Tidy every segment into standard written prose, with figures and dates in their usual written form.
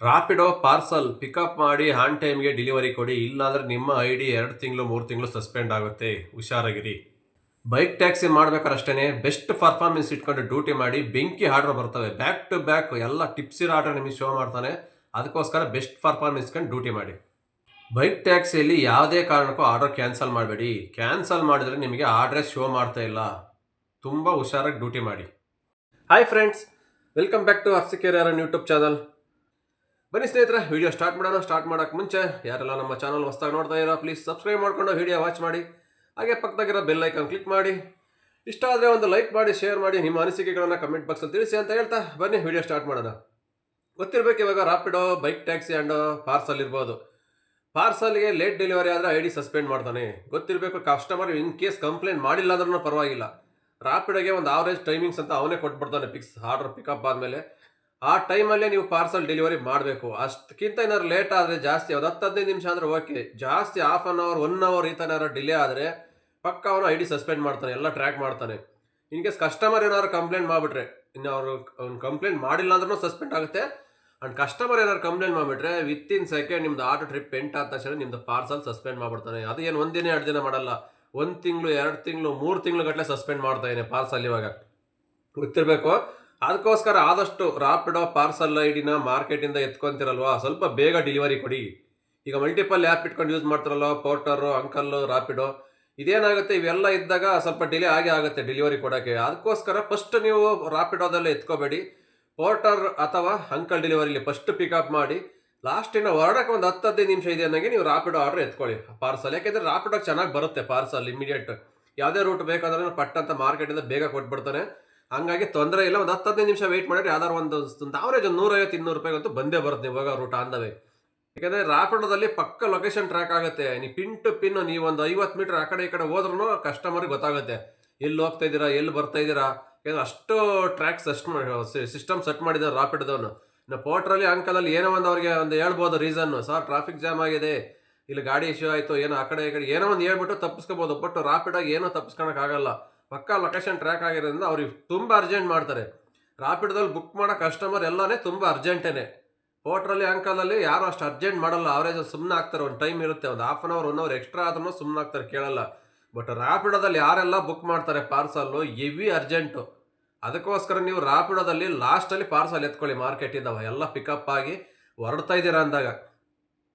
Rapido parcel pickup ಮಾಡಿ on ಟೈಮ್ಗೆ delivery ಕೊಡಿ, ಇಲ್ಲಾಂದ್ರೆ ನಿಮ್ಮ ID 2 ತಿಂಗಳು 3 ತಿಂಗಳು ಸಸ್ಪೆಂಡ್ ಆಗುತ್ತೆ. ಹುಷಾರಾಗಿರಿ. ಬೈಕ್ ಟ್ಯಾಕ್ಸಿ ಮಾಡ್ಬೇಕಾದ್ರೆ ಅಷ್ಟೇ ಬೆಸ್ಟ್ ಪರ್ಫಾರ್ಮೆನ್ಸ್ ಇಟ್ಕೊಂಡು ಡ್ಯೂಟಿ ಮಾಡಿ. ಬೆಂಕಿ ಆರ್ಡರ್ ಬರ್ತವೆ ಬ್ಯಾಕ್ ಟು ಬ್ಯಾಕ್, ಎಲ್ಲ ಟಿಪ್ಸ್ ಇರೋ ಆರ್ಡರ್ ನಿಮಗೆ ಶೋ ಮಾಡ್ತಾನೆ. ಅದಕ್ಕೋಸ್ಕರ ಬೆಸ್ಟ್ ಪರ್ಫಾರ್ಮೆನ್ಸ್ ಇಟ್ಕೊಂಡು ಡ್ಯೂಟಿ ಮಾಡಿ. ಬೈಕ್ ಟ್ಯಾಕ್ಸಿಯಲ್ಲಿ ಯಾವುದೇ ಕಾರಣಕ್ಕೂ ಆರ್ಡರ್ ಕ್ಯಾನ್ಸಲ್ ಮಾಡಬೇಡಿ. ಕ್ಯಾನ್ಸಲ್ ಮಾಡಿದ್ರೆ ನಿಮಗೆ ಆರ್ಡ್ರೇ ಶೋ ಮಾಡ್ತಾ ಇಲ್ಲ. ತುಂಬ ಹುಷಾರಾಗಿ ಡ್ಯೂಟಿ ಮಾಡಿ. Hi friends, welcome back to Arsikere YouTube channel. ಬನ್ನಿ ಸ್ನೇಹಿತರೆ, ವಿಡಿಯೋ ಸ್ಟಾರ್ಟ್ ಮಾಡೋಣ. ಸ್ಟಾರ್ಟ್ ಮಾಡೋಕ್ಕೆ ಮುಂಚೆ ಯಾರೆಲ್ಲ ನಮ್ಮ ಚಾನಲ್ ಹೊಸದಾಗಿ ನೋಡ್ತಾ ಇರೋ ಪ್ಲೀಸ್ ಸಬ್ಸ್ಕ್ರೈಬ್ ಮಾಡ್ಕೊಂಡು ವಿಡಿಯೋ ವಾಚ್ ಮಾಡಿ. ಹಾಗೆ ಪಕ್ಕದಾಗಿರೋ ಬೆಲ್ ಐಕಾನ್ ಕ್ಲಿಕ್ ಮಾಡಿ. ಇಷ್ಟ ಆದರೆ ಒಂದು ಲೈಕ್ ಮಾಡಿ, ಶೇರ್ ಮಾಡಿ, ನಿಮ್ಮ ಅನಿಸಿಕೆಗಳನ್ನು ಕಮೆಂಟ್ ಬಾಕ್ಸಲ್ಲಿ ತಿಳಿಸಿ ಅಂತ ಹೇಳ್ತಾ ಬನ್ನಿ ವಿಡಿಯೋ ಸ್ಟಾರ್ಟ್ ಮಾಡೋಣ. ಗೊತ್ತಿರಬೇಕು, ಇವಾಗ Rapido, bike taxi and parcel ಇರ್ಬೋದು. ಪಾರ್ಸಲ್ಗೆ ಲೇಟ್ ಡೆಲಿವರಿ ಆದರೆ ID ಸಸ್ಪೆಂಡ್ ಮಾಡ್ತಾನೆ. ಗೊತ್ತಿರಬೇಕು, ಕಸ್ಟಮರ್ ಇನ್ ಕೇಸ್ ಕಂಪ್ಲೇಂಟ್ ಮಾಡಿಲ್ಲ ಅಂದ್ರೂ ಪರವಾಗಿಲ್ಲ, ರಾಪಿಡೋಗೆ ಒಂದು ಆವರೇಜ್ ಟೈಮಿಂಗ್ಸ್ ಅಂತ ಅವನೇ ಕೊಟ್ಬಿಡ್ತಾನೆ. ಫಿಕ್ಸ್ ಆರ್ಡರ್ ಪಿಕಪ್ ಆದಮೇಲೆ ಆ ಟೈಮಲ್ಲೇ ನೀವು ಪಾರ್ಸಲ್ ಡೆಲಿವರಿ ಮಾಡಬೇಕು. ಅಷ್ಟಕ್ಕಿಂತ ಏನಾದ್ರು ಲೇಟ್ ಆದರೆ, ಜಾಸ್ತಿ ಒಂದು 10-15 ನಿಮಿಷ ಅಂದರೆ ಓಕೆ, ಜಾಸ್ತಿ ಹಾಫ್ ಆನ್ ಅವರ್ 1 ಅವರ್ ಈ ಥರ ಏನಾದ್ರು ಡಿಲೇ ಆದರೆ ಪಕ್ಕ ಅವನು ID ಸಸ್ಪೆಂಡ್ ಮಾಡ್ತಾನೆ, ಎಲ್ಲ ಟ್ರ್ಯಾಕ್ ಮಾಡ್ತಾನೆ. ಇನ್ ಕೇಸ್ ಕಸ್ಟಮರ್ ಏನಾದ್ರು ಕಂಪ್ಲೇಂಟ್ ಮಾಡಿಬಿಟ್ರೆ, ಇನ್ನು ಅವರು ಕಂಪ್ಲೇಂಟ್ ಮಾಡಿಲ್ಲ ಅಂದ್ರೂ ಸಸ್ಪೆಂಡ್ ಆಗುತ್ತೆ. ಆ್ಯಂಡ್ ಕಸ್ಟಮರ್ ಏನಾದ್ರು ಕಂಪ್ಲೇಂಟ್ ಮಾಡಿಬಿಟ್ರೆ ವಿತಿನ್ ಸೆಕೆಂಡ್ ನಿಮ್ದು ಆರ್ಡರ್ ಟ್ರಿಪ್ ಎಂಟ್ ಆದ ತಕ್ಷಣ ನಿಮ್ದು ಪಾರ್ಸಲ್ ಸಸ್ಪೆಂಡ್ ಮಾಡ್ಬಿಡ್ತಾನೆ. ಅದು ಏನು ಒಂದಿನ 2 ದಿನ ಮಾಡಲ್ಲ, 1 ತಿಂಗಳು 2 ತಿಂಗಳು 3 ತಿಂಗಳು ಗಟ್ಟಲೆ ಸಸ್ಪೆಂಡ್ ಮಾಡ್ತಾ ಇದ್ದಾನೆ ಪಾರ್ಸಲ್. ಇವಾಗ ಗೊತ್ತಿರಬೇಕು. ಅದಕ್ಕೋಸ್ಕರ ಆದಷ್ಟು ರಾಪಿಡೋ ಪಾರ್ಸಲ್ ID ಮಾರ್ಕೆಟಿಂದ ಎತ್ಕೊಂತಿರಲ್ವಾ, ಸ್ವಲ್ಪ ಬೇಗ ಡೆಲಿವರಿ ಕೊಡಿ. ಈಗ ಮಲ್ಟಿಪಲ್ ಆ್ಯಪ್ ಇಟ್ಕೊಂಡು ಯೂಸ್ ಮಾಡ್ತಾರಲ್ವ, ಪೋರ್ಟರು, ಅಂಕಲ್ಲು, ರಾಪಿಡೋ, ಇದೇನಾಗುತ್ತೆ, ಇವೆಲ್ಲ ಇದ್ದಾಗ ಸ್ವಲ್ಪ ಡಿಲೇ ಆಗುತ್ತೆ ಡೆಲಿವರಿ ಕೊಡೋಕ್ಕೆ. ಅದಕ್ಕೋಸ್ಕರ ಫಸ್ಟ್ ನೀವು ರಾಪಿಡೋದಲ್ಲೇ ಎತ್ಕೋಬೇಡಿ. ಪೋರ್ಟರ್ ಅಥವಾ ಅಂಕಲ್ ಡೆಲಿವರಿಲಿ ಫಸ್ಟ್ ಪಿಕಪ್ ಮಾಡಿ. ಲಾಸ್ಟಿನ ಹೊರಡಕ್ಕೆ ಒಂದು 10-15 ನಿಮಿಷ ಇದೆ ಅನ್ನಂಗೆ ನೀವು ರಾಪಿಡೋ ಆರ್ಡರ್ ಎತ್ಕೊಳ್ಳಿ ಪಾರ್ಸಲ್. ಯಾಕೆಂದರೆ ರಾಪಿಡೋ ಚೆನ್ನಾಗಿ ಬರುತ್ತೆ ಪಾರ್ಸಲ್, ಇಮಿಡಿಯೇಟ್. ಯಾವುದೇ ರೂಟ್ ಬೇಕಾದ್ರೆ ಪಟ್ಟಂತ ಮಾರ್ಕೆಟಿಂದ ಬೇಗ ಕೊಟ್ಬಿಡ್ತಾನೆ. ಹಂಗಾಗಿ ತೊಂದರೆ ಇಲ್ಲ. ಒಂದು 10-15 ನಿಮಿಷ ವೆಯ್ಟ್ ಮಾಡಿದ್ರೆ ಯಾವ್ದಾರು ಒಂದು ಆವರೇಜ್ ಒಂದು 150-200 ರೂಪಾಯಿಗಂತೂ ಬಂದೇ ಬರುತ್ತೆ ಇವಾಗ ರೂಟ್ ಆಂದವೇ. ಯಾಕಂದರೆ ರಾಪಿಡೋದಲ್ಲಿ ಪಕ್ಕ ಲೊಕೇಶನ್ ಟ್ರ್ಯಾಕ್ ಆಗುತ್ತೆ. ನೀವು ಪಿನ್ ಟು ಪಿನ್, ನೀವು ಒಂದು 50 ಮೀಟರ್ ಆ ಕಡೆ ಈ ಕಡೆ ಹೋದ್ರೂ ಕಸ್ಟಮರ್ಗೆ ಗೊತ್ತಾಗುತ್ತೆ ಎಲ್ಲಿ ಹೋಗ್ತಾ ಇದ್ದೀರಾ, ಎಲ್ಲಿ ಬರ್ತಾ ಇದ್ದೀರಾ. ಯಾಕಂದರೆ ಅಷ್ಟು ಟ್ರ್ಯಾಕ್ಸ್ ಸಿಸ್ಟಮ್ ಸೆಟ್ ಮಾಡಿದ್ದಾರೆ ರಾಪಿಡೋದವನು. ಇನ್ನು ಪೋರ್ಟ್ರಲ್ಲಿ, ಅಂಕಲಲ್ಲಿ ಏನೋ ಒಂದು ಅವ್ರಿಗೆ ಒಂದು ಹೇಳ್ಬೋದು ರೀಸನ್ನು, ಸರ್ ಟ್ರಾಫಿಕ್ ಜಾಮ್ ಆಗಿದೆ, ಇಲ್ಲಿ ಗಾಡಿ ಇಶ್ಯೂ ಆಯಿತು, ಏನೋ ಆ ಕಡೆ ಈ ಕಡೆ ಏನೋ ಒಂದು ಹೇಳ್ಬಿಟ್ಟು ತಪ್ಪಿಸ್ಕೋಬೋದು. ಬಟ್ ರಾಪಿಡಾಗಿ ಏನೋ ತಪ್ಪಿಸ್ಕೊಳಕ್ಕಾಗಲ್ಲ. ಪಕ್ಕ ಲೊಕೇಶನ್ ಟ್ರ್ಯಾಕ್ ಆಗಿರೋದ್ರಿಂದ ಅವ್ರಿಗೆ ತುಂಬ ಅರ್ಜೆಂಟ್ ಮಾಡ್ತಾರೆ. ರಾಪಿಡೋದಲ್ಲಿ ಬುಕ್ ಮಾಡೋ ಕಸ್ಟಮರ್ ಎಲ್ಲನೇ ತುಂಬ ಅರ್ಜೆಂಟೇನೆ. ಹೋಟ್ರಲ್ಲಿ, ಅಂಕಲಲ್ಲಿ ಯಾರು ಅಷ್ಟು ಅರ್ಜೆಂಟ್ ಮಾಡಲ್ಲ, ಅವರೇಜ್ ಸುಮ್ಮನೆ ಆಗ್ತಾರೆ. ಒಂದು ಟೈಮ್ ಇರುತ್ತೆ, ಒಂದು half an hour 1 hour extra ಆದ್ರೂ ಸುಮ್ಮನೆ ಆಗ್ತಾರೆ, ಕೇಳಲ್ಲ. ಬಟ್ ರಾಪಿಡೋದಲ್ಲಿ ಯಾರೆಲ್ಲ ಬುಕ್ ಮಾಡ್ತಾರೆ ಪಾರ್ಸಲ್ಲು, ಹೆವಿ ಅರ್ಜೆಂಟು. ಅದಕ್ಕೋಸ್ಕರ ನೀವು ರಾಪಿಡೋದಲ್ಲಿ ಲಾಸ್ಟಲ್ಲಿ ಪಾರ್ಸಲ್ ಎತ್ಕೊಳ್ಳಿ ಮಾರ್ಕೆಟಿಂದ, ಎಲ್ಲ ಪಿಕಪ್ ಆಗಿ ಹೊರಡ್ತಾ ಇದ್ದೀರಾ ಅಂದಾಗ.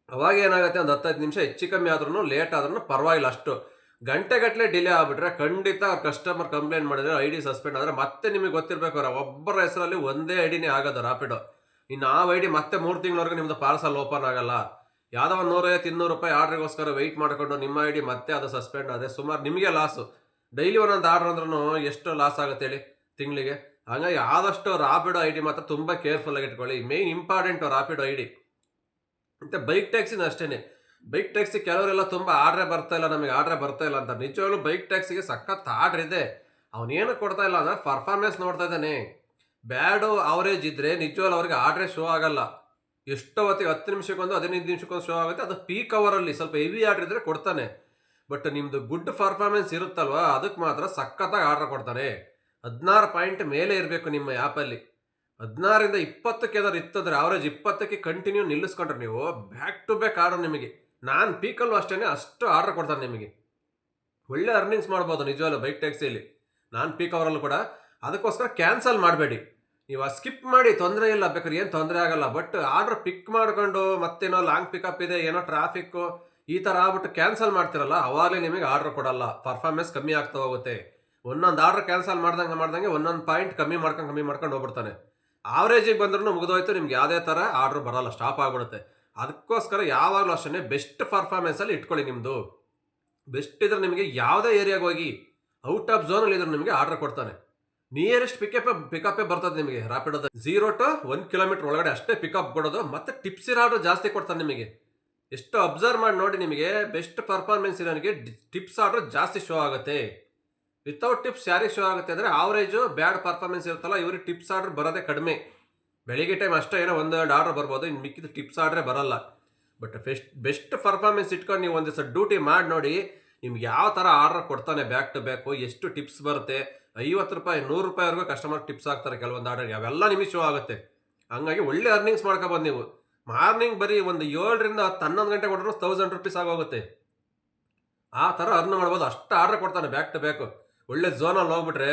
ಅವಾಗ ಏನಾಗುತ್ತೆ, ಒಂದು 10-15 ನಿಮಿಷ ಹೆಚ್ಚು ಕಮ್ಮಿ ಆದ್ರೂ, ಲೇಟ್ ಆದ್ರೂ ಪರವಾಗಿಲ್ಲ. ಅಷ್ಟು ಗಂಟೆಗಟ್ಟಲೆ ಡಿಲೇ ಆಗ್ಬಿಟ್ರೆ ಖಂಡಿತ ಕಸ್ಟಮರ್ ಕಂಪ್ಲೇಂಟ್ ಮಾಡಿದ್ರೆ ID ಸಸ್ಪೆಂಡ್ ಆದರೆ ಮತ್ತೆ ನಿಮಗೆ ಗೊತ್ತಿರಬೇಕು, ಒಬ್ಬರ ಹೆಸರಲ್ಲಿ ಒಂದೇ ID ಆಗೋದು ರಾಪಿಡೋ. ಇನ್ನು ಆ ID ಮತ್ತೆ 3 ತಿಂಗಳವರೆಗೂ ನಿಮ್ಮದು ಪಾರ್ಸಲ್ ಓಪನ್ ಆಗಲ್ಲ. ಯಾವುದೋ ಒಂದು 150-200 ರೂಪಾಯಿ ಆರ್ಡ್ರಿಗೋಸ್ಕರ ವೆಯ್ಟ್ ಮಾಡಿಕೊಂಡು ನಿಮ್ಮ ID ಮತ್ತೆ ಅದು ಸಸ್ಪೆಂಡ್ ಆದರೆ ಸುಮಾರು ನಿಮಗೆ ಲಾಸು. ಡೈಲಿ ಒಂದೊಂದು ಆರ್ಡ್ರ್ ಅಂದ್ರೂ ಎಷ್ಟು ಲಾಸ್ ಆಗುತ್ತೆ ಹೇಳಿ ತಿಂಗಳಿಗೆ. ಹಾಗಾಗಿ ಆದಷ್ಟು ರಾಪಿಡೋ ID ಮಾತ್ರ ತುಂಬ ಕೇರ್ಫುಲ್ಲಾಗಿ ಇಟ್ಕೊಳ್ಳಿ. Main important Rapido ID. ಮತ್ತು ಬೈಕ್ ಟ್ಯಾಕ್ಸಿನ ಅಷ್ಟೇ. ಬೈಕ್ ಟ್ಯಾಕ್ಸಿ ಕೆಲವರೆಲ್ಲ ತುಂಬ ಆರ್ಡ್ರೇ ಬರ್ತಾ ಇಲ್ಲ, ನಮಗೆ ಆರ್ಡ್ರೇ ಬರ್ತಾ ಇಲ್ಲ ಅಂತ. ನಿಜವಾಗ್ಲೂ ಬೈಕ್ ಟ್ಯಾಕ್ಸಿಗೆ ಸಖತ್ ಆರ್ಡ್ರ್ ಇದೆ, ಅವನೇನು ಕೊಡ್ತಾ ಇಲ್ಲ ಅಂದರೆ ಪರ್ಫಾರ್ಮೆನ್ಸ್ ನೋಡ್ತಾ ಇದ್ದಾನೆ. ಬ್ಯಾಡು ಅವರೇಜ್ ಇದ್ದರೆ ನಿಜವಾಗ್ಲೂ ಅವ್ರಿಗೆ ಆರ್ಡ್ರೇ ಶೋ ಆಗಲ್ಲ. ಎಷ್ಟೋ ಹೊತ್ತಿಗೆ 10 ನಿಮಿಷಕ್ಕೊಂದು 15 ನಿಮಿಷಕ್ಕೊಂದು ಶೋ ಆಗುತ್ತೆ. ಅದು ಪೀಕ್ ಅವರಲ್ಲಿ ಸ್ವಲ್ಪ ಹೆವಿ ಆರ್ಡ್ರ್ ಇದ್ದರೆ ಕೊಡ್ತಾನೆ. ಬಟ್ ನಿಮ್ಮದು ಗುಡ್ ಪರ್ಫಾರ್ಮೆನ್ಸ್ ಇರುತ್ತಲ್ವ, ಅದಕ್ಕೆ ಮಾತ್ರ ಸಖತ್ತಾಗಿ ಆರ್ಡ್ರ್ ಕೊಡ್ತಾನೆ. 16 ಪಾಯಿಂಟ್ ಮೇಲೆ ಇರಬೇಕು ನಿಮ್ಮ ಆ್ಯಪಲ್ಲಿ. 16ರಿಂದ 20ಕ್ಕೆ ಏನಾದ್ರು ಇತ್ತಂದರೆ, ಅವರೇಜ್ 20ಕ್ಕೆ ಕಂಟಿನ್ಯೂ ನಿಲ್ಲಿಸ್ಕೊಂಡ್ರೆ ನೀವು ಬ್ಯಾಕ್ ಟು ಬ್ಯಾಕ್ ಆರ್ಡರ್ ನಿಮಗೆ. ನಾನು ಪೀಕಲ್ಲೂ ಅಷ್ಟೇ ಅಷ್ಟು ಆರ್ಡರ್ ಕೊಡ್ತಾನೆ ನಿಮಗೆ. ಒಳ್ಳೆ ಅರ್ನಿಂಗ್ಸ್ ಮಾಡ್ಬೋದು ನಿಜವಲ್ಲ ಬೈಕ್ ಟ್ಯಾಕ್ಸಿಯಲ್ಲಿ, ನಾನು ಪೀಕ್ ಅವರಲ್ಲೂ ಕೂಡ. ಅದಕ್ಕೋಸ್ಕರ ಕ್ಯಾನ್ಸಲ್ ಮಾಡಬೇಡಿ. ನೀವು ಸ್ಕಿಪ್ ಮಾಡಿ, ತೊಂದರೆ ಇಲ್ಲ, ಬೇಕಾದ್ರೆ ಏನು ತೊಂದರೆ ಆಗಲ್ಲ. ಬಟ್ ಆರ್ಡ್ರ್ ಪಿಕ್ ಮಾಡ್ಕೊಂಡು ಮತ್ತೇನೋ ಲಾಂಗ್ ಪಿಕಪ್ ಇದೆ, ಏನೋ ಟ್ರಾಫಿಕ್ಕು ಈ ಥರ ಆಗ್ಬಿಟ್ಟು ಕ್ಯಾನ್ಸಲ್ ಮಾಡ್ತಿರಲ್ಲ, ಅವಾಗಲೇ ನಿಮಗೆ ಆರ್ಡ್ರ್ ಕೊಡಲ್ಲ. ಪರ್ಫಾರ್ಮೆನ್ಸ್ ಕಮ್ಮಿ ಆಗ್ತಾ ಹೋಗುತ್ತೆ. ಒಂದೊಂದು ಆರ್ಡ್ರ್ ಕ್ಯಾನ್ಸಲ್ ಮಾಡ್ದಂಗೆ ಒಂದೊಂದು ಪಾಯಿಂಟ್ ಕಮ್ಮಿ ಮಾಡ್ಕೊಂಡು ಹೋಗ್ಬಿಡ್ತಾನೆ. ಆವ್ರೇಜಿಗೆ ಬಂದ್ರೂ ಮುಗಿದೋಯ್ತು, ನಿಮ್ಗೆ ಯಾವುದೇ ಥರ ಆರ್ಡ್ರ್ ಬರೋಲ್ಲ, ಸ್ಟಾಪ್ ಆಗಿಬಿಡುತ್ತೆ. ಅದಕ್ಕೋಸ್ಕರ ಯಾವಾಗಲೂ ಅಷ್ಟೇ ಬೆಸ್ಟ್ ಪರ್ಫಾರ್ಮೆನ್ಸಲ್ಲಿ ಇಟ್ಕೊಳ್ಳಿ. ನಿಮ್ಮದು ಬೆಸ್ಟ್ ಇದ್ರೆ ನಿಮಗೆ ಯಾವುದೇ ಏರಿಯಾಗೆ ಹೋಗಿ, ಔಟ್ ಆಫ್ ಝೋನಲ್ಲಿ ಇದ್ರೆ ನಿಮಗೆ ಆರ್ಡರ್ ಕೊಡ್ತಾನೆ. ನಿಯರೆಸ್ಟ್ ಪಿಕಪ್ಪೇ ಬರ್ತದೆ ನಿಮಗೆ ರಾಪಿಡೋದ. 0 to 1 ಕಿಲೋಮೀಟರ್ ಒಳಗಡೆ ಅಷ್ಟೇ ಪಿಕಪ್ ಕೊಡೋದು. ಮತ್ತು ಟಿಪ್ಸ್ ಇರೋ ಆರ್ಡರ್ ಜಾಸ್ತಿ ಕೊಡ್ತಾನೆ ನಿಮಗೆ. ಎಷ್ಟು ಅಬ್ಸರ್ವ್ ಮಾಡಿ ನೋಡಿ, ನಿಮಗೆ ಬೆಸ್ಟ್ ಪರ್ಫಾರ್ಮೆನ್ಸ್ ಇರೋನಿಗೆ ಟಿಪ್ಸ್ ಆರ್ಡರ್ ಜಾಸ್ತಿ ಶೋ ಆಗುತ್ತೆ. ವಿತೌಟ್ ಟಿಪ್ಸ್ ಯಾರಿಗೆ ಶೋ ಆಗುತ್ತೆ ಅಂದರೆ, ಆವ್ರೇಜು ಬ್ಯಾಡ್ ಪರ್ಫಾರ್ಮೆನ್ಸ್ ಇರುತ್ತಲ್ಲ, ಇವ್ರಿಗೆ ಟಿಪ್ಸ್ ಆರ್ಡರ್ ಬರೋದೇ ಕಡಿಮೆ. ಬೆಳಿಗ್ಗೆ ಟೈಮ್ ಅಷ್ಟೇ ಏನೋ 1-2 ಆರ್ಡರ್ ಬರ್ಬೋದು, ಇನ್ನು ಮಿಕ್ಕಿದ ಟಿಪ್ಸ್ ಆರ್ಡ್ರೇ ಬರಲ್ಲ. ಬಟ್ ಬೆಸ್ಟ್ ಪರ್ಫಾರ್ಮೆನ್ಸ್ ಇಟ್ಕೊಂಡು ನೀವು ಒಂದು ದಿವಸ ಡ್ಯೂಟಿ ಮಾಡಿ ನೋಡಿ, ನಿಮ್ಗೆ ಯಾವ ಥರ ಆರ್ಡರ್ ಕೊಡ್ತಾನೆ ಬ್ಯಾಕ್ ಟು ಬ್ಯಾಕು, ಎಷ್ಟು ಟಿಪ್ಸ್ ಬರುತ್ತೆ. 50 ರೂಪಾಯಿ 100 ರೂಪಾಯಿವರೆಗೂ ಕಸ್ಟಮರ್ ಟಿಪ್ಸ್ ಆಗ್ತಾರೆ ಕೆಲವೊಂದು ಆರ್ಡರ್ಗೆ, ಅವೆಲ್ಲ ನಿಮಗೆ ಶೋ ಆಗುತ್ತೆ. ಹಂಗಾಗಿ ಒಳ್ಳೆ ಅರ್ನಿಂಗ್ಸ್ ಮಾಡ್ಕೊಬೋದು ನೀವು. ಮಾರ್ನಿಂಗ್ ಬರೀ ಒಂದು 7ರಿಂದ 10 11 ಗಂಟೆ ಕೊಟ್ಟರು ₹1000 ಆಗೋಗುತ್ತೆ. ಆ ಥರ ಅರ್ನ್ ಮಾಡ್ಬೋದು. ಅಷ್ಟು ಆರ್ಡರ್ ಕೊಡ್ತಾನೆ ಬ್ಯಾಕ್ ಟು ಬ್ಯಾಕು. ಒಳ್ಳೆ ಝೋನಲ್ಲಿ ಹೋಗ್ಬಿಟ್ರೆ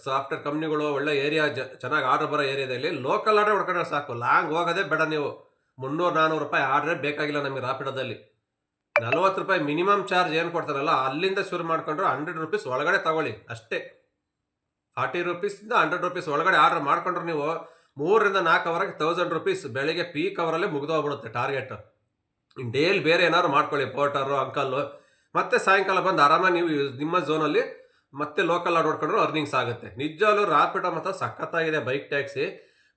ಸಾಫ್ಟ್ವೇರ್ ಕಂಪ್ನಿಗಳು ಒಳ್ಳೆ ಏರಿಯಾ ಚೆನ್ನಾಗಿ ಆರ್ಡರ್ ಬರೋ ಏರಿಯಾದಲ್ಲಿ ಲೋಕಲ್ ಆರ್ಡರ್ ಹೊಡ್ಕೊಂಡ್ರೆ ಸಾಕು. ಲಾಂಗ್ ಹೋಗೋದೇ ಬೇಡ ನೀವು. ₹300-400 ಆರ್ಡ್ರೇ ಬೇಕಾಗಿಲ್ಲ ನಮಗೆ ರಾಪಿಡೋದಲ್ಲಿ. ₹40 ಮಿನಿಮಮ್ ಚಾರ್ಜ್ ಏನು ಕೊಡ್ತಾರಲ್ಲ ಅಲ್ಲಿಂದ ಶುರು ಮಾಡ್ಕೊಂಡ್ರೆ ₹100 ಒಳಗಡೆ ತಗೊಳ್ಳಿ ಅಷ್ಟೇ. ₹40ಇಂದ ₹100 ಒಳಗಡೆ ಆರ್ಡರ್ ಮಾಡ್ಕೊಂಡ್ರೆ ನೀವು 3ರಿಂದ 4 ಅವರ್ಗೆ ₹1000 ಬೆಳಿಗ್ಗೆ ಪೀಕ್ ಅವರಲ್ಲೇ ಮುಗಿದೋಗ್ಬಿಡುತ್ತೆ ಟಾರ್ಗೆಟ್. ಇನ್ನು ಡೇಲಿ ಬೇರೆ ಏನಾದ್ರು ಮಾಡ್ಕೊಳ್ಳಿ, ಪೋರ್ಟರು ಅಂಕಲ್ಲು, ಮತ್ತೆ ಸಾಯಂಕಾಲ ಬಂದು ಆರಾಮಾಗಿ ನೀವು ನಿಮ್ಮ ಝೋನಲ್ಲಿ ಮತ್ತೆ ಲೋಕಲ್ ಆರ್ಡರ್ ಹೊಡ್ಕೊಂಡ್ರು ಅರ್ನಿಂಗ್ಸ್ ಆಗುತ್ತೆ. ನಿಜವಾಗ್ಲೂ ರಾಪಿಡೋ ಮಾತ್ರ ಸಖತ್ತಾಗಿದೆ ಬೈಕ್ ಟ್ಯಾಕ್ಸಿ.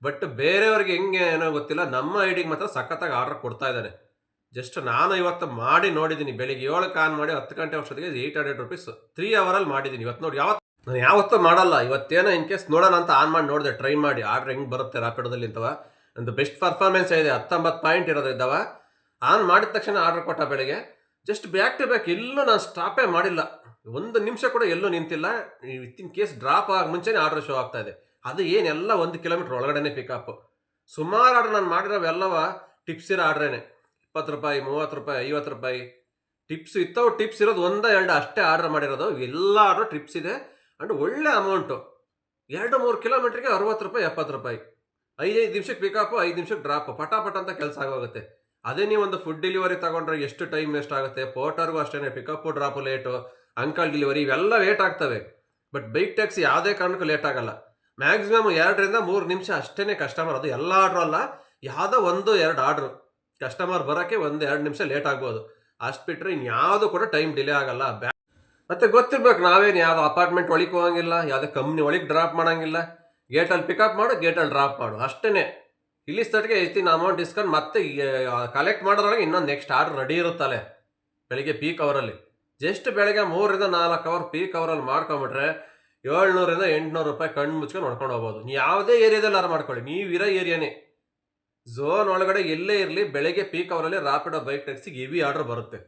ಬಟ್ ಬೇರೆಯವ್ರಿಗೆ ಹೆಂಗೆ ಏನೋ ಗೊತ್ತಿಲ್ಲ, ನಮ್ಮ ಐಡಿಗೆ ಮಾತ್ರ ಸಖತ್ತಾಗಿ ಆರ್ಡರ್ ಕೊಡ್ತಾ ಇದ್ದಾನೆ. ಜಸ್ಟ್ ನಾನು ಇವತ್ತು ಮಾಡಿ ನೋಡಿದ್ದೀನಿ. ಬೆಳಿಗ್ಗೆ 7ಕ್ಕೆ ಆನ್ ಮಾಡಿ 10 ಗಂಟೆ ಅಷ್ಟೊತ್ತಿಗೆ ₹800 3 ಅವರಲ್ಲಿ ಮಾಡಿದ್ದೀನಿ. ಇವತ್ತು ನೋಡಿ, ನಾನು ಯಾವತ್ತೂ ಮಾಡಲ್ಲ. ಇವತ್ತೇನೋ ಇನ್ ಕೇಸ್ ನೋಡೋಣ ಅಂತ ಆನ್ ಮಾಡಿ ನೋಡಿದೆ, ಟ್ರೈ ಮಾಡಿ ಆರ್ಡ್ರ್ ಹೆಂಗೆ ಬರುತ್ತೆ ರಾಪಿಡೋದಲ್ಲಿ ಅಂತವ. ಒಂದು ಬೆಸ್ಟ್ ಪರ್ಫಾರ್ಮೆನ್ಸ್ ಇದೆ, 19 ಪಾಯಿಂಟ್ ಇರೋದ್ರಿದ್ದಾವ. ಆನ್ ಮಾಡಿದ ತಕ್ಷಣ ಆರ್ಡರ್ ಕೊಟ್ಟ ಬೆಳಗ್ಗೆ. ಜಸ್ಟ್ ಬ್ಯಾಕ್ ಟು ಬ್ಯಾಕ್ ಎಲ್ಲೂ ನಾನು ಸ್ಟಾಪೇ ಮಾಡಿಲ್ಲ, 1 ನಿಮಿಷ ಕೂಡ ಎಲ್ಲೂ ನಿಂತಿಲ್ಲ. ಇನ್ ಕೇಸ್ ಡ್ರಾಪ್ ಆಗ ಮುಂಚೆನೇ ಆರ್ಡರ್ ಶೋ ಆಗ್ತಾ ಇದೆ. ಅದು ಏನೆಲ್ಲ 1 ಕಿಲೋಮೀಟ್ರ್ ಒಳಗಡೆನೆ ಪಿಕಪ್. ಸುಮಾರು ಆರ್ಡರ್ ನಾನು ಮಾಡಿರೋವೆಲ್ಲವ ಟಿಪ್ಸ್ ಇರೋ ಆರ್ಡ್ರೇನೆ. ₹20, ₹30, ₹50 ಟಿಪ್ಸ್ ಇತ್ತವು. ಟಿಪ್ಸ್ ಇರೋದು 1-2 ಅಷ್ಟೇ ಆರ್ಡರ್ ಮಾಡಿರೋದು. ಎಲ್ಲ ಆರ್ಡರ್ ಟಿಪ್ಸ್ ಇದೆ ಅಂಡ್ ಒಳ್ಳೆ ಅಮೌಂಟು. 2-3 ಕಿಲೋಮೀಟ್ರಿಗೆ ₹60, ₹70. 5 ನಿಮಿಷಕ್ಕೆ ಪಿಕಪ್ಪು, 5 ನಿಮಿಷಕ್ಕೆ ಡ್ರಾಪು. ಪಟ ಅಂತ ಕೆಲಸ ಆಗೋಗುತ್ತೆ. ಅದೇ ನೀವು ಒಂದು ಫುಡ್ ಡೆಲಿವರಿ ತಗೊಂಡ್ರೆ ಎಷ್ಟು ಟೈಮ್ ವೇಸ್ಟ್ ಆಗುತ್ತೆ. ಪೋರ್ಟರ್ಗೂ ಅಷ್ಟೇ, pickup drop late, uncle delivery ಇವೆಲ್ಲ ಲೇಟ್ ಆಗ್ತವೆ. ಬಟ್ ಬೈಕ್ ಟ್ಯಾಕ್ಸಿ ಯಾವುದೇ ಕಾರಣಕ್ಕೂ ಲೇಟ್ ಆಗಲ್ಲ. ಮ್ಯಾಕ್ಸಿಮಮ್ 2ರಿಂದ 3 ನಿಮಿಷ ಅಷ್ಟೇ ಕಸ್ಟಮರ್. ಅದು ಎಲ್ಲ ಆರ್ಡ್ರು ಅಲ್ಲ, ಯಾವುದೋ 1-2 ಆರ್ಡ್ರು ಕಸ್ಟಮರ್ ಬರೋಕ್ಕೆ 1-2 ನಿಮಿಷ ಲೇಟ್ ಆಗ್ಬೋದು. ಅಷ್ಟು ಬಿಟ್ಟರೆ ಇನ್ಯಾವುದು ಕೂಡ ಟೈಮ್ ಡಿಲೇ ಆಗಲ್ಲ. ಮತ್ತೆ ಗೊತ್ತಿರ್ಬೇಕು, ನಾವೇನು ಯಾವುದೋ ಅಪಾರ್ಟ್ಮೆಂಟ್ ಒಳಗೆ ಹೋಗಂಗಿಲ್ಲ, ಯಾವುದೇ ಕಂಪ್ನಿ ಒಳಗೆ ಡ್ರಾಪ್ ಮಾಡೋಂಗಿಲ್ಲ. ಗೇಟಲ್ಲಿ ಪಿಕಪ್ ಮಾಡು, ಗೇಟಲ್ಲಿ ಡ್ರಾಪ್ ಮಾಡು ಅಷ್ಟೇ. ಇಲ್ಲಿ ಸ್ಟಾರ್ಟ್ಗೆ ಹೆಚ್ಚಿನ ಅಮೌಂಟ್ ಇಸ್ಕೊಂಡು ಮತ್ತೆ ಕಲೆಕ್ಟ್ ಮಾಡೋದ್ರೊಳಗೆ ಇನ್ನೊಂದು ನೆಕ್ಸ್ಟ್ ಆರ್ಡರ್ ರೆಡಿ ಇರುತ್ತಲ್ಲ ಬೆಳಿಗ್ಗೆ ಪೀಕ್ ಅವರಲ್ಲಿ. ಜಸ್ಟ್ ಬೆಳಗ್ಗೆ 3ರಿಂದ 4 ಅವರ್ ಪೀಕ್ ಅವರಲ್ಲಿ ಮಾಡ್ಕೊಂಬಿಟ್ರೆ ₹700-800 ಕಣ್ಣು ಮುಚ್ಕೊಂಡು ನೋಡ್ಕೊಂಡು ಹೋಗ್ಬೋದು. ನೀವು ಯಾವುದೇ ಏರಿಯಾದಲ್ಲಿ ಆರ್ಡರ್ ಮಾಡ್ಕೊಳ್ಳಿ, ನೀವಿರೋ ಏರಿಯಾನೇ ಝೋನ್ ಒಳಗಡೆ ಎಲ್ಲೇ ಇರಲಿ, ಬೆಳಗ್ಗೆ ಪೀಕ್ ಅವರಲ್ಲಿ ರಾಪಿಡೋ ಬೈಕ್ ಟ್ಯಾಕ್ಸಿಗೆ ಹೆವಿ ಆರ್ಡರ್ ಬರುತ್ತೆ.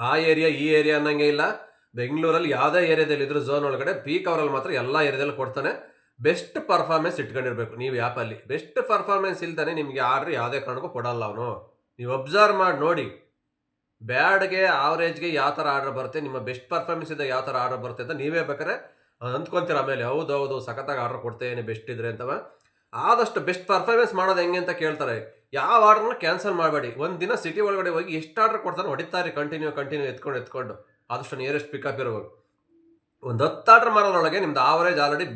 ಆ ಏರಿಯಾ ಈ ಏರಿಯಾ ಅನ್ನಂಗೆ ಇಲ್ಲ. ಬೆಂಗಳೂರಲ್ಲಿ ಯಾವುದೇ ಏರಿಯಾದಲ್ಲಿ ಇದ್ರೂ ಝೋನ್ ಒಳಗಡೆ ಪೀಕ್ ಅವರಲ್ಲಿ ಮಾತ್ರ ಎಲ್ಲ ಏರಿಯಾದಲ್ಲಿ ಕೊಡ್ತಾನೆ. ಬೆಸ್ಟ್ ಪರ್ಫಾರ್ಮೆನ್ಸ್ ಇಟ್ಕೊಂಡಿರ್ಬೇಕು ನೀವು ಆ್ಯಪಲ್ಲಿ. ಬೆಸ್ಟ್ ಪರ್ಫಾರ್ಮೆನ್ಸ್ ಇಲ್ದಾನೆ ನಿಮಗೆ ಆರ್ಡ್ರ್ ಯಾವುದೇ ಕಾರಣಕ್ಕೂ ಕೊಡಲ್ಲ ಅವನು. ನೀವು ಅಬ್ಸರ್ವ್ ಮಾಡಿ ನೋಡಿ, ಬ್ಯಾಡ್ಗೆ ಆವ್ರೇಜ್ಗೆ ಯಾವ ಥರ ಆರ್ಡರ್ ಬರುತ್ತೆ, ನಿಮ್ಮ ಬೆಸ್ಟ್ ಪರ್ಫಾರ್ಮೆನ್ಸ್ ಇದ್ದ ಯಾವ ಥರ ಆರ್ಡರ್ ಬರುತ್ತೆ ಅಂತ ನೀವೇ ಬೇಕಾದ್ರೆ ಅಂದ್ಕೊಂತೀರ. ಆಮೇಲೆ ಹೌದೌದು ಸಖತ್ತಾಗಿ ಆರ್ಡರ್ ಕೊಡ್ತೇನೆ ಬೆಸ್ಟ್ ಇದ್ರೆ ಅಂತವ. ಆದಷ್ಟು ಬೆಸ್ಟ್ ಪರ್ಫಾರ್ಮೆನ್ಸ್ ಮಾಡೋದು ಹೆಂಗೆ ಅಂತ ಕೇಳ್ತಾರೆ. ಯಾವ ಆರ್ಡ್ರನ್ನ ಕ್ಯಾನ್ಸಲ್ ಮಾಡಬೇಡಿ. ಒಂದು ದಿನ ಸಿಟಿ ಒಳಗಡೆ ಹೋಗಿ ಎಷ್ಟು ಆರ್ಡರ್ ಕೊಡ್ತಾನೆ ಹೊಡಿತಾರೆ, ಕಂಟಿನ್ಯೂ ಎತ್ಕೊಂಡು ಆದಷ್ಟು ನಿಯರೆಸ್ಟ್ ಪಿಕಪ್ ಇರೋವಾಗ ಒಂದು 10 ಆರ್ಡರ್ ಮಾಡೋದ್ರೊಳಗೆ ನಿಮ್ದು ಆವರೇಜ್ ಆಲ್ರೆಡಿ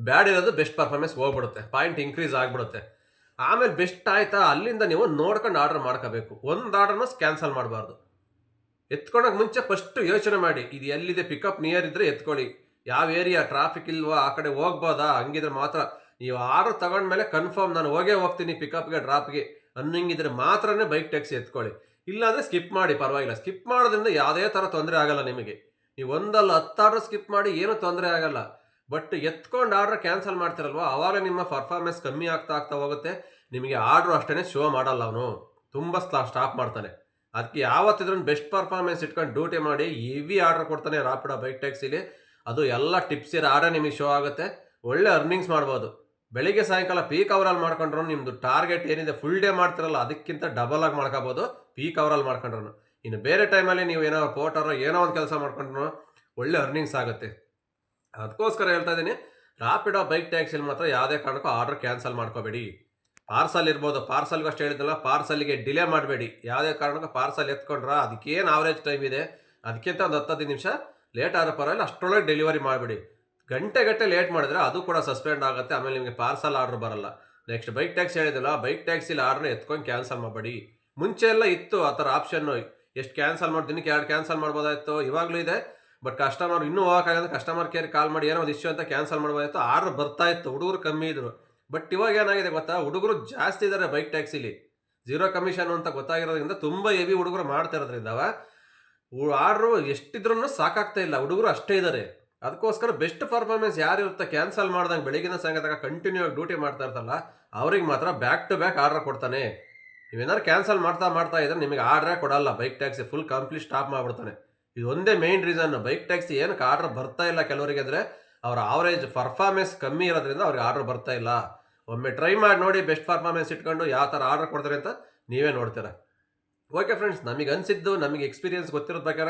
ಬ್ಯಾಡ್ ಇರೋದು ಬೆಸ್ಟ್ ಪರ್ಫಾರ್ಮೆನ್ಸ್ ಹೋಗ್ಬಿಡುತ್ತೆ, ಪಾಯಿಂಟ್ ಇನ್ಕ್ರೀಸ್ ಆಗಿಬಿಡುತ್ತೆ. ಆಮೇಲೆ ಬೆಸ್ಟ್ ಆಯ್ತಾ ಅಲ್ಲಿಂದ ನೀವು ನೋಡ್ಕೊಂಡು ಆರ್ಡರ್ ಮಾಡ್ಕೋಬೇಕು. ಒಂದು ಆರ್ಡರ್ನ ಕ್ಯಾನ್ಸಲ್ ಮಾಡಬಾರ್ದು. ಎತ್ಕೊಳಕ್ಕೆ ಮುಂಚೆ ಫಸ್ಟ್ ಯೋಚನೆ ಮಾಡಿ, ಇದು ಎಲ್ಲಿದೆ, ಪಿಕಪ್ ನಿಯರ್ ಇದ್ದರೆ ಎತ್ಕೊಳ್ಳಿ. ಯಾವ ಏರಿಯಾ ಟ್ರಾಫಿಕ್ ಇಲ್ವಾ, ಆ ಕಡೆ ಹೋಗ್ಬೋದಾ, ಹಂಗಿದ್ರೆ ಮಾತ್ರ ನೀವು ಆರ್ಡರ್ ತಗೊಂಡ್ಮೇಲೆ ಕನ್ಫರ್ಮ್ ನಾನು ಹೋಗ್ತೀನಿ ಪಿಕಪ್ಗೆ ಡ್ರಾಪ್ಗೆ ಅನ್ನಂಗಿದ್ರೆ ಮಾತ್ರನೇ ಬೈಕ್ ಟ್ಯಾಕ್ಸಿ ಎತ್ಕೊಳ್ಳಿ. ಇಲ್ಲಾಂದರೆ ಸ್ಕಿಪ್ ಮಾಡಿ, ಪರವಾಗಿಲ್ಲ. ಸ್ಕಿಪ್ ಮಾಡೋದ್ರಿಂದ ಯಾವುದೇ ಥರ ತೊಂದರೆ ಆಗಲ್ಲ ನಿಮಗೆ. ನೀವು 1-10 ಆರ್ಡರ್ ಸ್ಕಿಪ್ ಮಾಡಿ ಏನೂ ತೊಂದರೆ ಆಗಲ್ಲ. ಬಟ್ ಎತ್ಕೊಂಡು ಆರ್ಡರ್ ಕ್ಯಾನ್ಸಲ್ ಮಾಡ್ತಿರಲ್ವ, ಆವಾಗ ನಿಮ್ಮ ಪರ್ಫಾರ್ಮೆನ್ಸ್ ಕಮ್ಮಿ ಆಗ್ತಾ ಹೋಗುತ್ತೆ. ನಿಮಗೆ ಆರ್ಡ್ರು ಅಷ್ಟೇ ಶೋ ಮಾಡಲ್ಲ, ಅವನು ತುಂಬ ಸ್ಟಾಪ್ ಮಾಡ್ತಾನೆ. ಅದಕ್ಕೆ ಯಾವತ್ತಿದ್ರೂ ಬೆಸ್ಟ್ ಪರ್ಫಾರ್ಮೆನ್ಸ್ ಇಟ್ಕೊಂಡು ಡ್ಯೂಟಿ ಮಾಡಿ ಹೆವಿ ಆರ್ಡರ್ ಕೊಡ್ತಾನೆ ರಾಪಿಡೋ ಬೈಕ್ ಟ್ಯಾಕ್ಸಿಲಿ. ಅದು ಎಲ್ಲ ಟಿಪ್ಸ್ ಇರೋ ಆರ್ಡರ್ ನಿಮಗೆ ಶೋ ಆಗುತ್ತೆ. ಒಳ್ಳೆ ಅರ್ನಿಂಗ್ಸ್ ಮಾಡ್ಬೋದು. ಬೆಳಿಗ್ಗೆ ಸಾಯಂಕಾಲ ಪೀಕ್ ಅವರಲ್ಲಿ ಮಾಡ್ಕೊಂಡ್ರು ನಿಮ್ಮದು ಟಾರ್ಗೆಟ್ ಏನಿದೆ ಫುಲ್ ಡೇ ಮಾಡ್ತಿರಲ್ಲ ಅದಕ್ಕಿಂತ ಡಬಲ್ ಆಗಿ ಮಾಡ್ಕೋಬೋದು ಪೀಕ್ ಅವರಲ್ಲಿ ಮಾಡ್ಕೊಂಡ್ರು. ಇನ್ನು ಬೇರೆ ಟೈಮಲ್ಲಿ ನೀವು ಏನೋ ಪೋರ್ಟರೋ ಏನೋ ಒಂದು ಕೆಲಸ ಮಾಡ್ಕೊಂಡ್ರು ಒಳ್ಳೆ ಅರ್ನಿಂಗ್ಸ್ ಆಗುತ್ತೆ. ಅದಕ್ಕೋಸ್ಕರ ಹೇಳ್ತಾ ಇದ್ದೀನಿ, ರಾಪಿಡೋ ಬೈಕ್ ಟ್ಯಾಕ್ಸಿಲಿ ಮಾತ್ರ ಯಾವುದೇ ಕಾರಣಕ್ಕೂ ಆರ್ಡರ್ ಕ್ಯಾನ್ಸಲ್ ಮಾಡ್ಕೋಬೇಡಿ. ಪಾರ್ಸಲ್ ಇರ್ಬೋದು, ಪಾರ್ಸಲ್ಗೂ ಅಷ್ಟು ಹೇಳಿದ್ನಲ್ಲ, ಪಾರ್ಸಲ್ಗೆ ಡಿಲೇ ಮಾಡಬೇಡಿ. ಯಾವುದೇ ಕಾರಣಕ್ಕೂ ಪಾರ್ಸಲ್ ಎತ್ಕೊಂಡ್ರೆ ಅದಕ್ಕೇನು ಆವ್ರೇಜ್ ಟೈಮ್ ಇದೆ, ಅದಕ್ಕಿಂತ ಒಂದು 10-15 ನಿಮಿಷ ಲೇಟ್ ಆದರೂ ಪರವಾಗಿಲ್ಲ, ಅಷ್ಟರೊಳಗೆ ಡೆಲಿವರಿ ಮಾಡಿಬಿಡಿ. ಗಂಟೆ ಲೇಟ್ ಮಾಡಿದ್ರೆ ಅದು ಕೂಡ ಸಸ್ಪೆಂಡ್ ಆಗುತ್ತೆ. ಆಮೇಲೆ ನಿಮಗೆ ಪಾರ್ಸಲ್ ಆರ್ಡ್ರ್ ಬರಲ್ಲ. ನೆಕ್ಸ್ಟ್ ಬೈಕ್ ಟ್ಯಾಕ್ಸಿ ಹೇಳಿದಿಲ್ಲ, ಬೈಕ್ ಟ್ಯಾಕ್ಸಿಲಿ ಆರ್ಡ್ರನ್ನ ಎತ್ಕೊಂಡು ಕ್ಯಾನ್ಸಲ್ ಮಾಡಬೇಡಿ. ಮುಂಚೆ ಎಲ್ಲ ಇತ್ತು ಆ ಥರ ಆಪ್ಷನ್ನು, ಎಷ್ಟು ಕ್ಯಾನ್ಸಲ್ ಮಾಡಿ ದಿನಕ್ಕೆ 2 ಕ್ಯಾನ್ಸಲ್ ಮಾಡ್ಬೋದಾಯಿತು, ಇವಾಗಲೂ ಇದೆ. ಬಟ್ ಕಸ್ಟಮರ್ ಇನ್ನೂ ಹೋಗೋಕ್ಕಾಗಂದ್ರೆ ಕಸ್ಟಮರ್ ಕೇರ್ ಕಾಲ್ ಮಾಡಿ ಏನೋ ಒಂದು ಇಶ್ಯೂ ಅಂತ ಕ್ಯಾನ್ಸಲ್ ಮಾಡ್ಬೋದಾಯಿತು. ಆರ್ಡ್ರ್ ಬರ್ತಾ ಇತ್ತು, ಹುಡುಗರು ಕಮ್ಮಿ ಇದ್ರು. ಬಟ್ ಇವಾಗ ಏನಾಗಿದೆ ಗೊತ್ತಾ, ಹುಡುಗರು ಜಾಸ್ತಿ ಇದ್ದಾರೆ ಬೈಕ್ ಟ್ಯಾಕ್ಸಿಲಿ. 0 ಕಮಿಷನ್ ಅಂತ ಗೊತ್ತಾಗಿರೋದ್ರಿಂದ ತುಂಬ ಹೆವಿ ಹುಡುಗರು ಮಾಡ್ತಿರೋದ್ರಿಂದ ಆರ್ಡ್ರು ಎಷ್ಟಿದ್ರೂ ಸಾಕಾಗ್ತಾ ಇಲ್ಲ, ಹುಡುಗರು ಅಷ್ಟೇ ಇದ್ದಾರೆ. ಅದಕ್ಕೋಸ್ಕರ ಬೆಸ್ಟ್ ಪರ್ಫಾರ್ಮೆನ್ಸ್ ಯಾರು ಇರುತ್ತೆ ಕ್ಯಾನ್ಸಲ್ ಮಾಡ್ದಂಗೆ ಬೆಳಗಿನ ಸಾಯಂಕಾಲ ಕಂಟಿನ್ಯೂ ಆಗಿ ಡ್ಯೂಟಿ ಮಾಡ್ತಾ ಇರ್ತಲ್ಲ ಅವ್ರಿಗೆ ಮಾತ್ರ ಬ್ಯಾಕ್ ಟು ಬ್ಯಾಕ್ ಆರ್ಡರ್ ಕೊಡ್ತಾನೆ. ನೀವೇನಾದ್ರು ಕ್ಯಾನ್ಸಲ್ ಮಾಡ್ತಾ ಇದ್ರೆ ನಿಮಗೆ ಆರ್ಡ್ರೇ ಕೊಡಲ್ಲ bike taxi, full complete stop ಮಾಡಿಬಿಡ್ತಾನೆ. ಇದು ಒಂದೇ ಮೇನ್ ರೀಸನ್ ಬೈಕ್ ಟ್ಯಾಕ್ಸಿ ಏನಕ್ಕೆ ಆರ್ಡರ್ ಬರ್ತಾ ಇಲ್ಲ ಕೆಲವರಿಗೆ ಅಂದರೆ ಅವರ ಆವರೇಜ್ ಪರ್ಫಾರ್ಮೆನ್ಸ್ ಕಮ್ಮಿ ಇರೋದ್ರಿಂದ ಅವ್ರಿಗೆ ಆರ್ಡರ್ ಬರ್ತಾ ಇಲ್ಲ. ಒಮ್ಮೆ ಟ್ರೈ ಮಾಡಿ ನೋಡಿ, ಬೆಸ್ಟ್ ಪರ್ಫಾರ್ಮೆನ್ಸ್ ಇಟ್ಕೊಂಡು ಯಾವ ಥರ ಆರ್ಡರ್ ಕೊಡ್ತಾರೆ ಅಂತ ನೀವೇ ನೋಡ್ತೀರಾ. ಓಕೆ ಫ್ರೆಂಡ್ಸ್, ನಮಗೆ ಅನಿಸಿದ್ದು, ನಮಗೆ ಎಕ್ಸ್ಪೀರಿಯನ್ಸ್ ಗೊತ್ತಿರೋದ ಪ್ರಕಾರ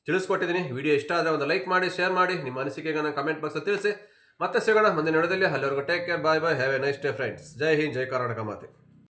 ತಿಳಿಸ್ಕೊಟ್ಟಿದ್ದೀನಿ. ವಿಡಿಯೋ ಇಷ್ಟ ಆದರೆ ಒಂದು ಲೈಕ್ ಮಾಡಿ, ಶೇರ್ ಮಾಡಿ, ನಿಮ್ಮ ಅನಿಸಿಕೆಗಳನ್ನ ಕಮೆಂಟ್ ಬಾಕ್ಸಲ್ಲಿ ತಿಳಿಸಿ. ಮತ್ತೆ ಸಿಗೋಣ ಮುಂದಿನ ವಿಡಿಯೋದಲ್ಲಿ. ಅಲ್ಲಿವರೆಗೂ take care, bye bye, have a nice day friends. ಜೈ ಹಿಂದ್, ಜೈ ಕರ್ನಾಟಕ ಮಾತೆ.